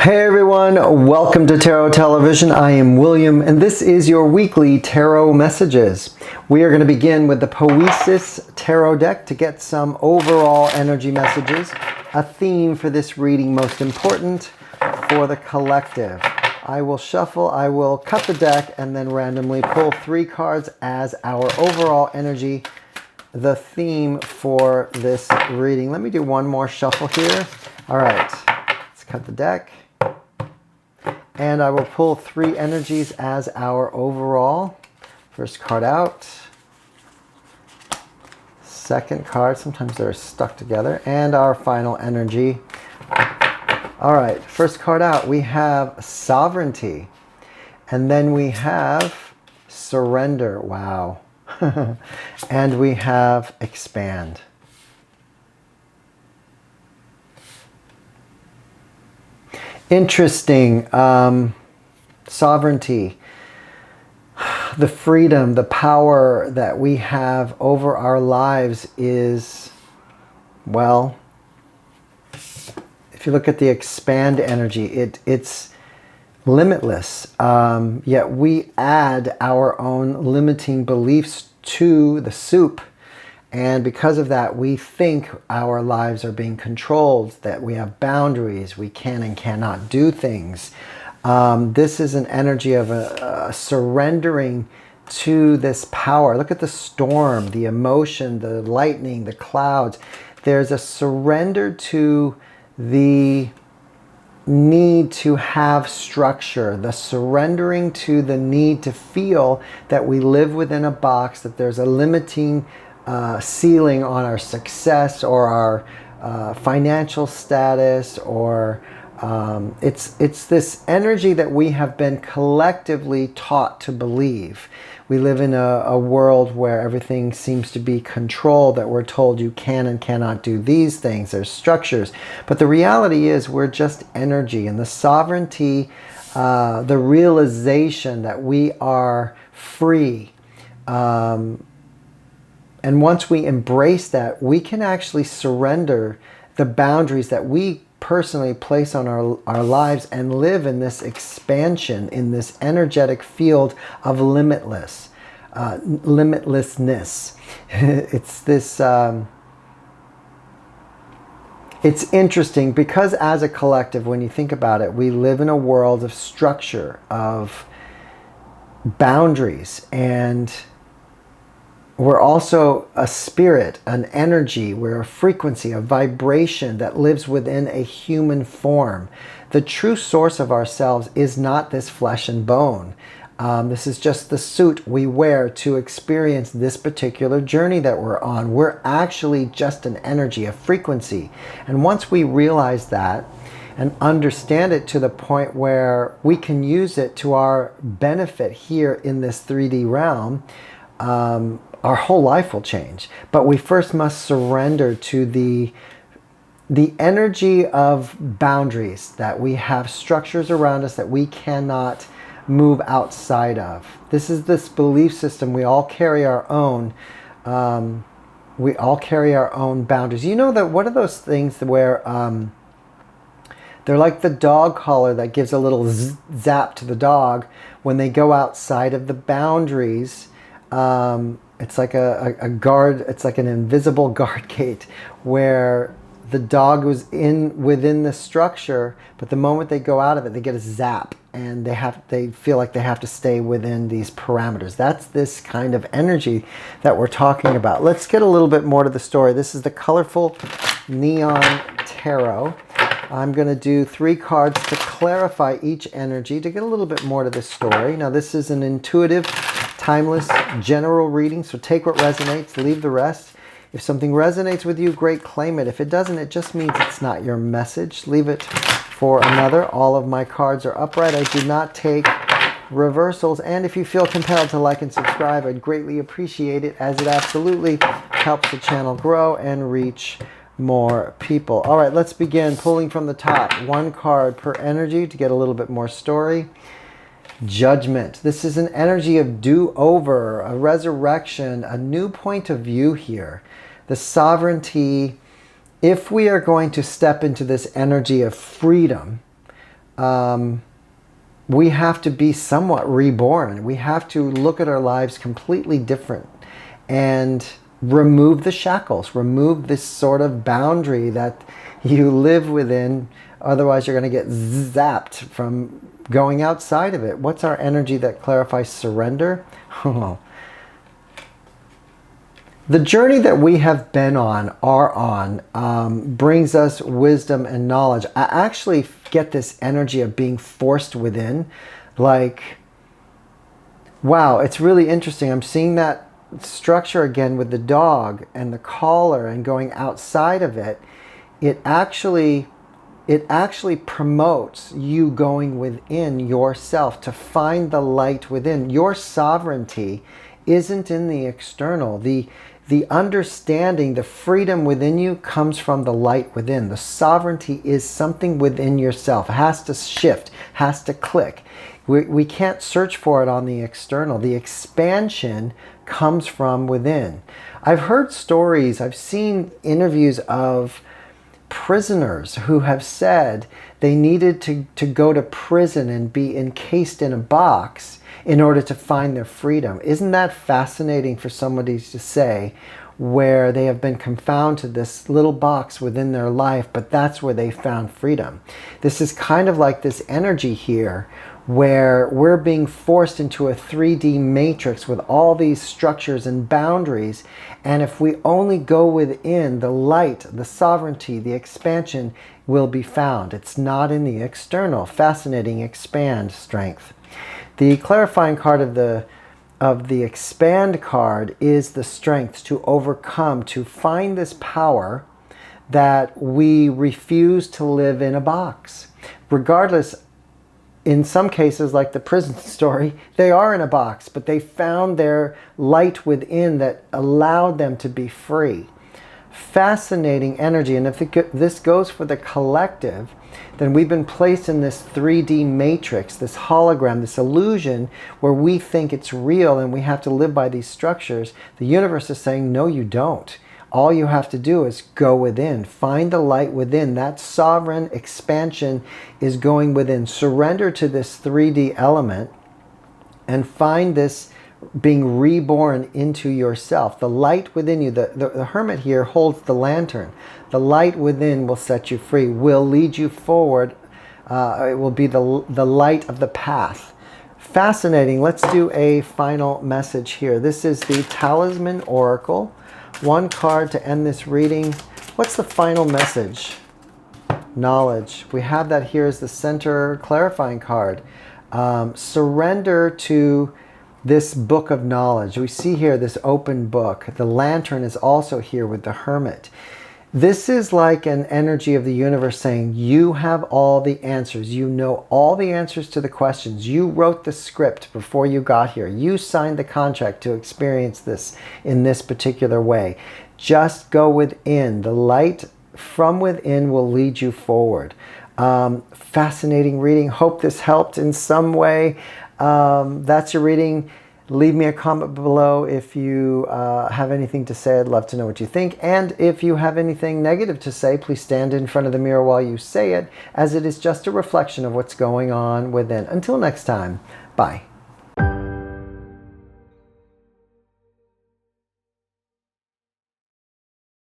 Hey everyone, welcome to Tarot Television. I am William and this is your weekly tarot messages. We are going to begin with the Poesis tarot deck to get some overall energy messages. A theme for this reading, most important for the collective. I will shuffle, I will cut the deck and then randomly pull 3 cards as our overall energy, the theme for this reading. Let me do one more shuffle here. All right, let's cut the deck. And I will pull 3 energies as our overall. First card out. Second card, sometimes they're stuck together. And our final energy. All right, first card out, we have sovereignty. And then we have surrender, wow. And we have expand. Interesting. Sovereignty, the freedom, the power that we have over our lives is, well, if you look at the expand energy, it's limitless. Yet we add our own limiting beliefs to the soup. And because of that, we think our lives are being controlled, that we have boundaries, we can and cannot do things. This is an energy of a surrendering to this power. Look at the storm, the emotion, the lightning, the clouds. There's a surrender to the need to have structure, the surrendering to the need to feel that we live within a box, that there's a limiting ceiling on our success or our financial status, or it's this energy that we have been collectively taught to believe. We live in a world where everything seems to be controlled, that we're told you can and cannot do these things. There's structures. But the reality is we're just energy. And the sovereignty, the realization that we are free, and once we embrace that, we can actually surrender the boundaries that we personally place on our lives and live in this expansion, in this energetic field of limitlessness. It's this, it's interesting because as a collective, when you think about it, we live in a world of structure, of boundaries, and we're also a spirit, an energy, we're a frequency, a vibration that lives within a human form. The true source of ourselves is not this flesh and bone. This is just the suit we wear to experience this particular journey that we're on. We're actually just an energy, a frequency. And once we realize that and understand it to the point where we can use it to our benefit here in this 3D realm, our whole life will change. But we first must surrender to the energy of boundaries, that we have structures around us that we cannot move outside of. This is this belief system. We all carry our own. We all carry our own boundaries. You know that what are those things where they're like the dog collar that gives a little zap to the dog when they go outside of the boundaries. It's like a guard, it's like an invisible guard gate where the dog was within the structure, but the moment they go out of it, they get a zap and they feel like they have to stay within these parameters. That's this kind of energy that we're talking about. Let's get a little bit more to the story. This is the colorful neon tarot. I'm going to do 3 cards to clarify each energy to get a little bit more to this story. Now this is an intuitive, timeless, general reading, so take what resonates, leave the rest. If something resonates with you, great, claim it. If it doesn't, it just means it's not your message. Leave it for another. All of my cards are upright. I do not take reversals. And if you feel compelled to like and subscribe, I'd greatly appreciate it, as it absolutely helps the channel grow and reach more people. All right, let's begin pulling from the top. 1 card per energy to get a little bit more story. Judgment. This is an energy of do-over, a resurrection, a new point of view here. The sovereignty, if we are going to step into this energy of freedom, we have to be somewhat reborn. We have to look at our lives completely different and remove the shackles, remove this sort of boundary that you live within. Otherwise, you're going to get zapped from going outside of it. What's our energy that clarifies surrender? Oh. The journey that we have been on, brings us wisdom and knowledge. I actually get this energy of being forced within. Like, wow, it's really interesting. I'm seeing that structure again with the dog and the collar and going outside of it. It actually promotes you going within yourself to find the light within. Your sovereignty isn't in the external. The understanding, the freedom within you comes from the light within. The sovereignty is something within yourself. It has to shift, has to click. We can't search for it on the external. The expansion comes from within. I've heard stories, I've seen interviews of prisoners who have said they needed to go to prison and be encased in a box in order to find their freedom. Isn't that fascinating for somebody to say, where they have been confined to this little box within their life, but that's where they found freedom. This is kind of like this energy here where we're being forced into a 3D matrix with all these structures and boundaries. And if we only go within, the light, the sovereignty, the expansion will be found. It's not in the external. Fascinating. Expand strength. The clarifying card of the expand card is the strength to overcome, to find this power that we refuse to live in a box. Regardless, in some cases, like the prison story, they are in a box, but they found their light within that allowed them to be free. Fascinating energy. And if this goes for the collective, then we've been placed in this 3D matrix, this hologram, this illusion where we think it's real and we have to live by these structures. The universe is saying, no, you don't. All you have to do is go within. Find the light within. That sovereign expansion is going within. Surrender to this 3D element and find this being reborn into yourself. The light within you, the hermit here holds the lantern. The light within will set you free, will lead you forward. It will be the light of the path. Fascinating. Let's do a final message here. This is the Talisman Oracle. One card to end this reading. What's the final message? Knowledge. We have that here as the center clarifying card. Surrender to this book of knowledge. We see here this open book. The lantern is also here with the hermit. This is like an energy of the universe saying, you have all the answers. You know all the answers to the questions. You wrote the script before you got here. You signed the contract to experience this in this particular way. Just go within. The light from within will lead you forward. Fascinating reading. Hope this helped in some way. That's your reading. Leave me a comment below if you have anything to say. I'd love to know what you think. And if you have anything negative to say, please stand in front of the mirror while you say it, as it is just a reflection of what's going on within. Until next time, bye.